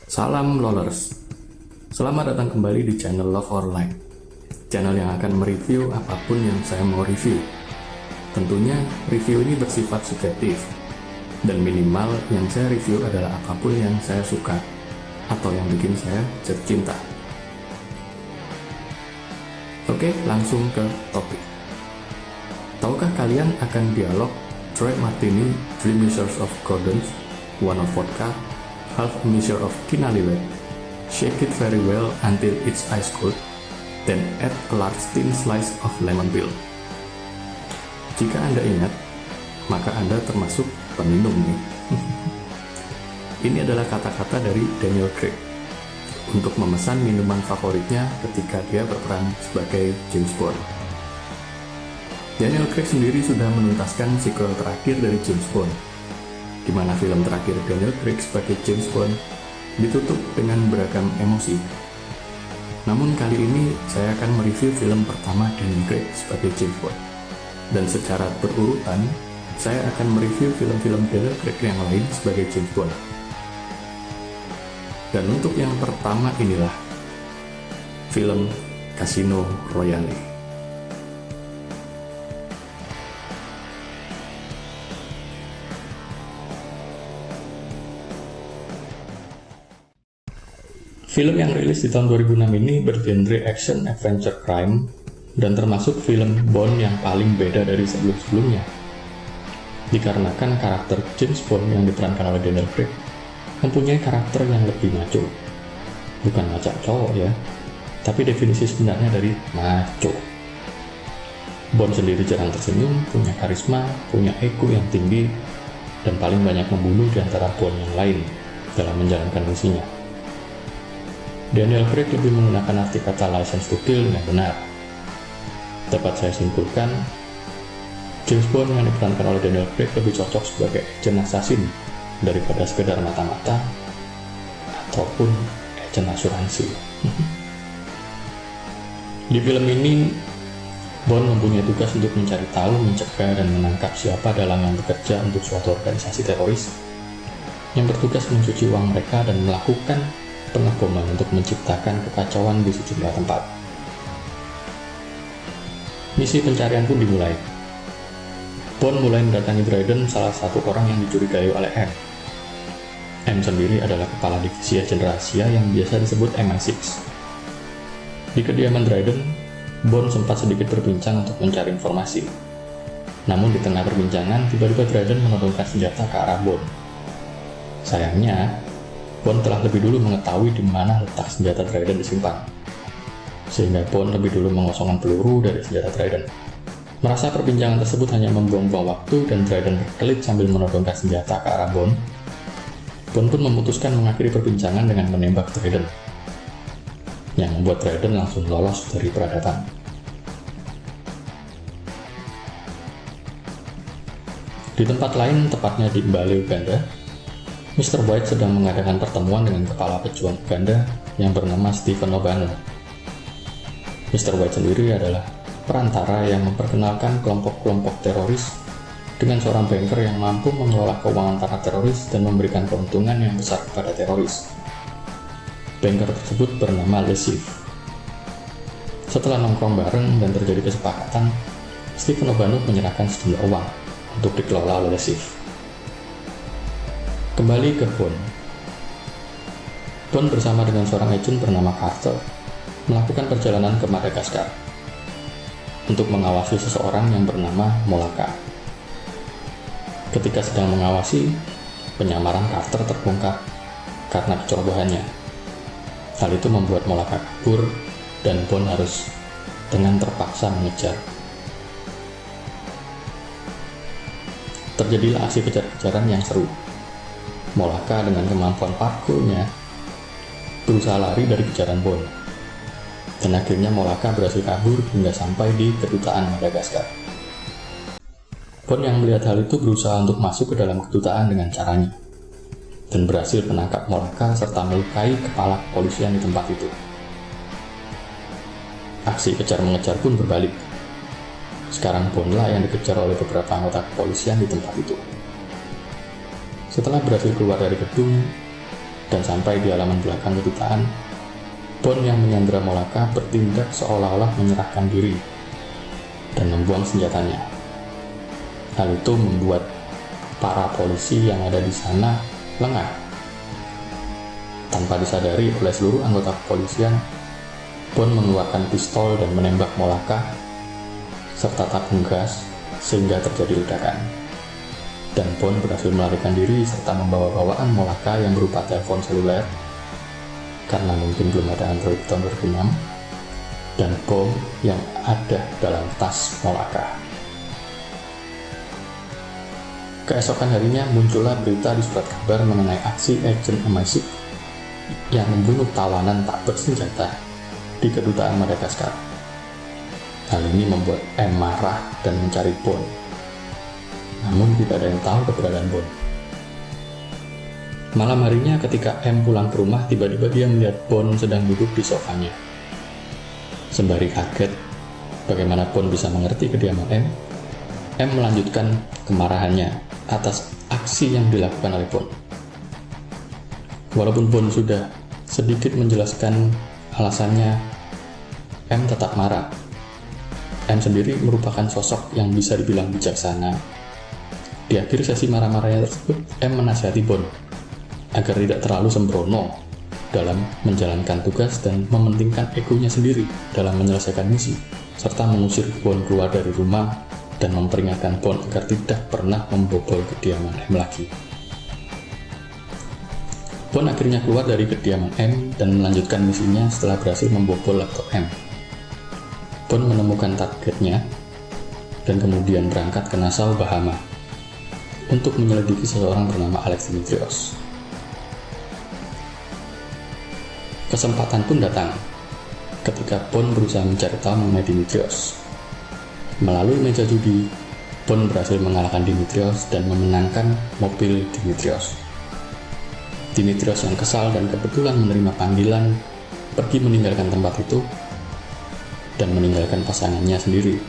Salam Lolers, selamat datang kembali di channel Love or Light, channel yang akan mereview apapun yang saya mau review. Tentunya review ini bersifat subjektif, dan minimal yang saya review adalah apapun yang saya suka, atau yang bikin saya jatuh cinta. Oke, langsung ke topik. Tahukah kalian akan dialog Troy Martini, 3 measures of Gordon, 1 of vodka, half a measure of Kinaliwet, shake it very well until it's ice cold, then add a large thin slice of lemon peel. Jika Anda ingat, maka Anda termasuk peminum nih. Ini adalah kata-kata dari Daniel Craig untuk memesan minuman favoritnya ketika dia berperan sebagai James Bond. Daniel Craig sendiri sudah menuntaskan sequel terakhir dari James Bond, di mana film terakhir Daniel Craig sebagai James Bond ditutup dengan beragam emosi. Namun kali ini saya akan mereview film pertama Daniel Craig sebagai James Bond. Dan secara berurutan, saya akan mereview film-film Daniel Craig yang lain sebagai James Bond. Dan untuk yang pertama inilah film Casino Royale. Film yang rilis di tahun 2006 ini bergenre action adventure crime dan termasuk film Bond yang paling beda dari sebelum-sebelumnya. Dikarenakan karakter James Bond yang diperankan oleh Daniel Craig mempunyai karakter yang lebih macho. Bukan macam cowok ya, tapi definisi sebenarnya dari macho. Bond sendiri jarang tersenyum, punya karisma, punya ego yang tinggi, dan paling banyak membunuh di antara Bond yang lain dalam menjalankan misinya. Daniel Craig lebih menggunakan arti kata license to kill dengan benar. Dapat saya simpulkan, James Bond yang diperankan oleh Daniel Craig lebih cocok sebagai agent assassin daripada sekedar mata-mata ataupun agent asuransi. Di film ini, Bond mempunyai tugas untuk mencari tahu, mencegah, dan menangkap siapa dalang yang bekerja untuk suatu organisasi teroris yang bertugas mencuci uang mereka dan melakukan pengeboman untuk menciptakan kekacauan di sejumlah tempat. Misi pencarian pun dimulai. Bond mulai mendatangi Dryden, salah satu orang yang dicurigai oleh M. M sendiri adalah kepala divisi agen rahasia yang biasa disebut MI6. Di kediaman Dryden, Bond sempat sedikit berbincang untuk mencari informasi. Namun di tengah perbincangan, tiba-tiba Dryden menodongkan senjata ke arah Bond. Sayangnya, Bond telah lebih dulu mengetahui di mana letak senjata Dryden disimpan, sehingga Bond lebih dulu mengosongkan peluru dari senjata Dryden. Merasa perbincangan tersebut hanya membuang-buang waktu dan Dryden berkelit sambil menodongkan senjata ke arah Bond, Bond pun memutuskan mengakhiri perbincangan dengan menembak Dryden, yang membuat Dryden langsung lolos dari peradaban. Di tempat lain, tepatnya di Mbale, Uganda, Mr. White sedang mengadakan pertemuan dengan kepala pejuang Uganda yang bernama Stephen Obano. Mr. White sendiri adalah perantara yang memperkenalkan kelompok-kelompok teroris dengan seorang banker yang mampu mengelola keuangan para teroris dan memberikan keuntungan yang besar kepada teroris. Banker tersebut bernama Lesif. Setelah nongkrong bareng dan terjadi kesepakatan, Stephen Obano menyerahkan sejumlah uang untuk dikelola oleh Lesif. Kembali ke Bond. Bond bersama dengan seorang agen bernama Carter melakukan perjalanan ke Madagaskar untuk mengawasi seseorang yang bernama Molaka. Ketika sedang mengawasi, penyamaran Carter terbongkar karena kecerobohannya. Hal itu membuat Molaka kabur dan Bond harus dengan terpaksa mengejar. Terjadilah aksi kejar-kejaran yang seru. Molaka dengan kemampuan parkurnya berusaha lari dari kejaran Bond, dan akhirnya Molaka berhasil kabur hingga sampai di kedutaan Madagaskar. Bond yang melihat hal itu berusaha untuk masuk ke dalam kedutaan dengan caranya, dan berhasil menangkap Molaka serta melukai kepala kepolisian di tempat itu. Aksi kejar-mengejar pun berbalik. Sekarang Bondlah yang dikejar oleh beberapa anggota kepolisian di tempat itu. Setelah berhasil keluar dari gedung, Dan sampai di halaman belakang kedutaan, Bond yang menyandra Molaka bertindak seolah-olah menyerahkan diri dan membuang senjatanya. Hal itu membuat para polisi yang ada di sana lengah. Tanpa disadari oleh seluruh anggota kepolisian, Bond mengeluarkan pistol dan menembak Molaka serta tabung gas sehingga terjadi ledakan. Dan Bond berhasil melarikan diri serta membawa bawaan Molaka yang berupa telepon seluler karena mungkin belum ada Android tahun 2006, dan bom yang ada dalam tas Molaka. Keesokan harinya muncullah berita di surat kabar mengenai aksi Agent MI6 yang membunuh tawanan tak bersenjata di kedutaan Madagaskar. Hal ini membuat M marah dan mencari Bond. Namun tidak ada yang tahu keberadaan Bond. Malam harinya ketika M pulang ke rumah, tiba-tiba dia melihat Bond sedang duduk di sofanya. Sembari kaget bagaimana Bond bisa mengerti kediaman M melanjutkan kemarahannya atas aksi yang dilakukan oleh Bond. Walaupun Bond sudah sedikit menjelaskan alasannya, M tetap marah. M sendiri merupakan sosok yang bisa dibilang bijaksana. Di akhir sesi marah-marahnya tersebut, M menasihati Bond agar tidak terlalu sembrono dalam menjalankan tugas dan mementingkan egonya sendiri dalam menyelesaikan misi, serta mengusir Bond keluar dari rumah dan memperingatkan Bond agar tidak pernah membobol kediaman M lagi. Bond akhirnya keluar dari kediaman M dan melanjutkan misinya setelah berhasil membobol laptop M. Bond menemukan targetnya dan kemudian berangkat ke Nassau, Bahama untuk menyelidiki seseorang bernama Alex Dimitrios. Kesempatan pun datang ketika Bond berusaha mencari tahu mengenai Dimitrios. Melalui meja judi, Bond berhasil mengalahkan Dimitrios dan memenangkan mobil Dimitrios. Dimitrios yang kesal dan kebetulan menerima panggilan pergi meninggalkan tempat itu dan meninggalkan pasangannya sendiri.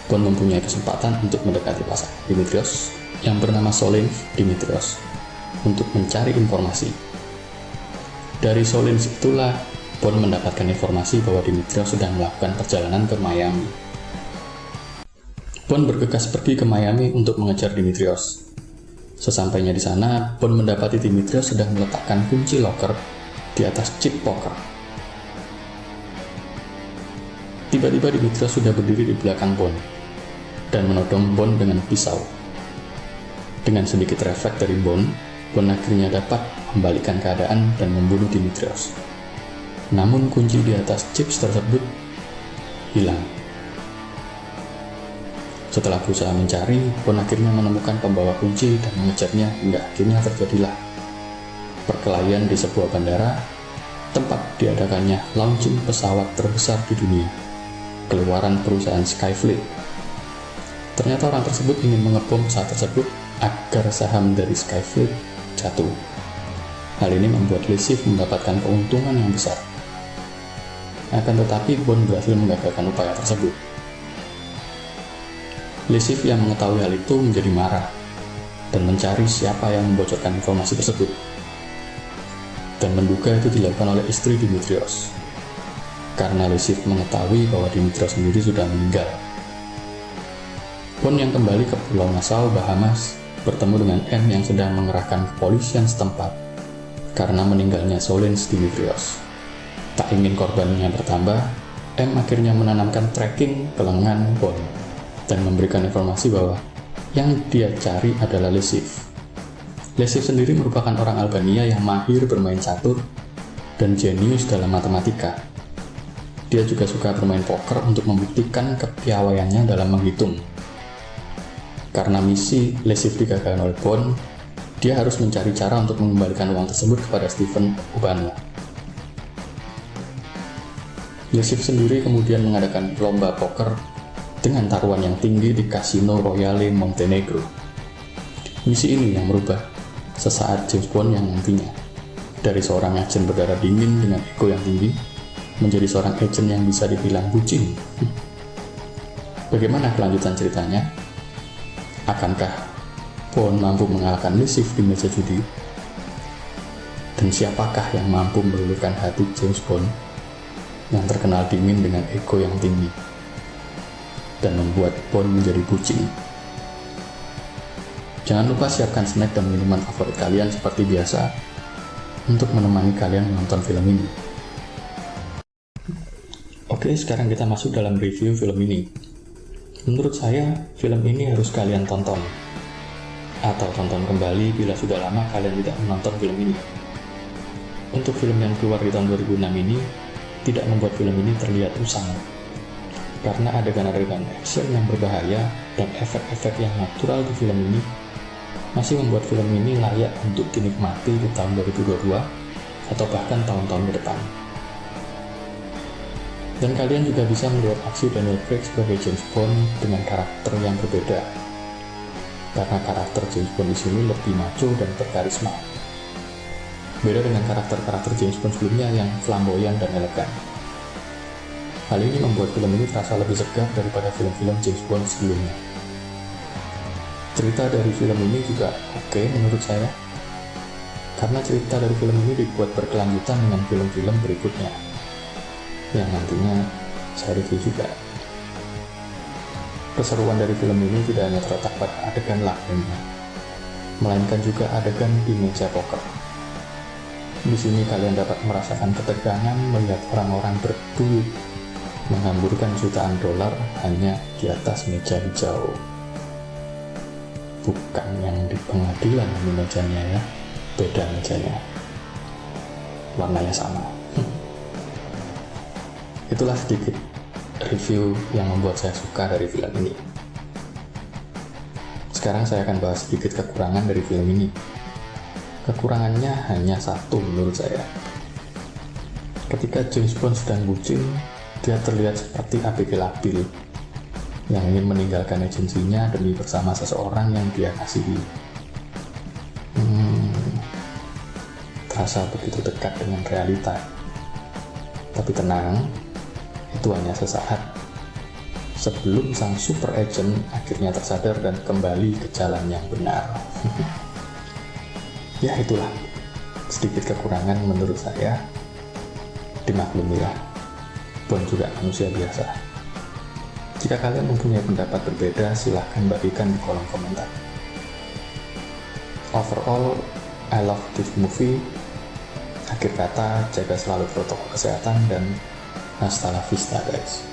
Bond mempunyai kesempatan untuk mendekati pasangan Dimitrios yang bernama Solin Dimitrios untuk mencari informasi. Dari Solin itulah Bond mendapatkan informasi bahwa Dimitrios sedang melakukan perjalanan ke Miami. Bond bergegas pergi ke Miami untuk mengejar Dimitrios. Sesampainya di sana, Bond mendapati Dimitrios sedang meletakkan kunci loker di atas chip poker. Tiba-tiba Dimitrios sudah berdiri di belakang Bond dan menodong Bond dengan pisau. Dengan sedikit refleks dari Bond akhirnya dapat membalikkan keadaan dan membunuh Dimitrios. Namun kunci di atas chips tersebut hilang. Setelah berusaha mencari, Bond akhirnya menemukan pembawa kunci dan mengejarnya hingga akhirnya terjadilah perkelahian di sebuah bandara tempat diadakannya launching pesawat terbesar di dunia, keluaran perusahaan Skyfleet. Ternyata orang tersebut ingin mengebom pesawat tersebut agar saham dari Skyfleet jatuh. Hal ini membuat Le Chiffre mendapatkan keuntungan yang besar. Akan tetapi Bond berhasil menggagalkan upaya tersebut. Le Chiffre yang mengetahui hal itu menjadi marah dan mencari siapa yang membocorkan informasi tersebut, dan menduga itu dilakukan oleh istri Dimitrios karena Le Chiffre mengetahui bahwa Dimitrios sendiri sudah meninggal. Bond yang kembali ke Pulau Nassau, Bahamas bertemu dengan M yang sedang mengerahkan kepolisian setempat karena meninggalnya Solin Dimitrios. Tak ingin korbannya bertambah, M akhirnya menanamkan tracking ke lengan Bond dan memberikan informasi bahwa yang dia cari adalah Le Chiffre. Le Chiffre sendiri merupakan orang Albania yang mahir bermain catur dan jenius dalam matematika. Dia juga suka bermain poker untuk membuktikan kepiawaiannya dalam menghitung. Karena misi Le Chiffre digagalkan oleh Bond, dia harus mencari cara untuk mengembalikan uang tersebut kepada Stephen Urbano. Le Chiffre sendiri kemudian mengadakan lomba poker dengan taruhan yang tinggi di Casino Royale Montenegro. Misi ini yang merubah sesaat James Bond yang nantinya dari seorang agen berdarah dingin dengan ego yang tinggi menjadi seorang agen yang bisa dibilang bucin. Bagaimana kelanjutan ceritanya? Akankah Bond mampu mengalahkan Le Chiffre di meja judi? Dan siapakah yang mampu meluluhkan hati James Bond yang terkenal dingin dengan ego yang tinggi dan membuat Bond menjadi bucin? Jangan lupa siapkan snack dan minuman favorit kalian seperti biasa untuk menemani kalian menonton film ini. Oke, sekarang kita masuk dalam review film ini. Menurut saya, film ini harus kalian tonton. Atau tonton kembali bila sudah lama kalian tidak menonton film ini. Untuk film yang keluar di tahun 2006 ini, tidak membuat film ini terlihat usang. Karena adegan-adegan action yang berbahaya dan efek-efek yang natural di film ini masih membuat film ini layak untuk dinikmati di tahun 2022 atau bahkan tahun-tahun ke depan. Dan kalian juga bisa melihat aksi Daniel Craig sebagai James Bond dengan karakter yang berbeda. Karena karakter James Bond di sini lebih macho dan berkarisma. Beda dengan karakter-karakter James Bond sebelumnya yang flamboyan dan elegan. Hal ini membuat film ini terasa lebih segar daripada film-film James Bond sebelumnya. Cerita dari film ini juga oke menurut saya. Karena cerita dari film ini dibuat berkelanjutan dengan film-film berikutnya yang nantinya saya review juga. Keseruan dari film ini tidak hanya terletak pada adegan lainnya, melainkan juga adegan di meja poker. Di sini kalian dapat merasakan ketegangan melihat orang-orang berduit menghamburkan jutaan dolar hanya di atas meja hijau. Bukan yang di pengadilan ini mejanya ya, beda mejanya. Warnanya sama. Itulah sedikit review yang membuat saya suka dari film ini. Sekarang saya akan bahas sedikit kekurangan dari film ini. Kekurangannya hanya satu menurut saya. Ketika James Bond sedang bucin, dia terlihat seperti ABG labil yang ingin meninggalkan agensinya demi bersama seseorang yang dia kasihi. Terasa begitu dekat dengan realita. Tapi tenang, itu hanya sesaat sebelum sang super agent akhirnya tersadar dan kembali ke jalan yang benar. Ya itulah sedikit kekurangan menurut saya. Dimaklumilah, Bond juga manusia biasa. Jika kalian mempunyai pendapat berbeda, silahkan bagikan di kolom komentar. Overall, I love this movie. Akhir kata, jaga selalu protokol kesehatan dan hasta la vista guys.